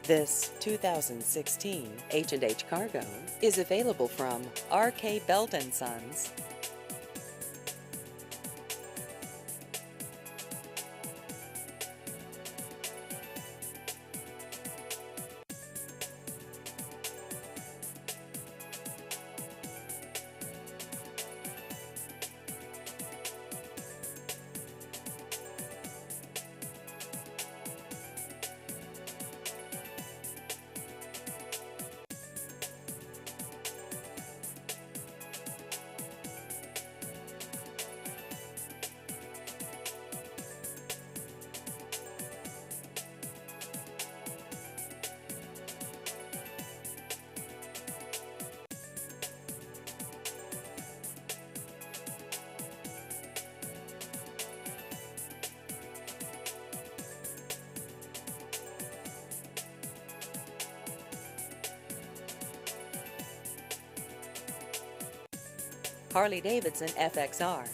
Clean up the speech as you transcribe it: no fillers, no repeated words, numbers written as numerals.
This 2016 H&H Cargo is available from RK Belt & Sons. Harley-Davidson FXR,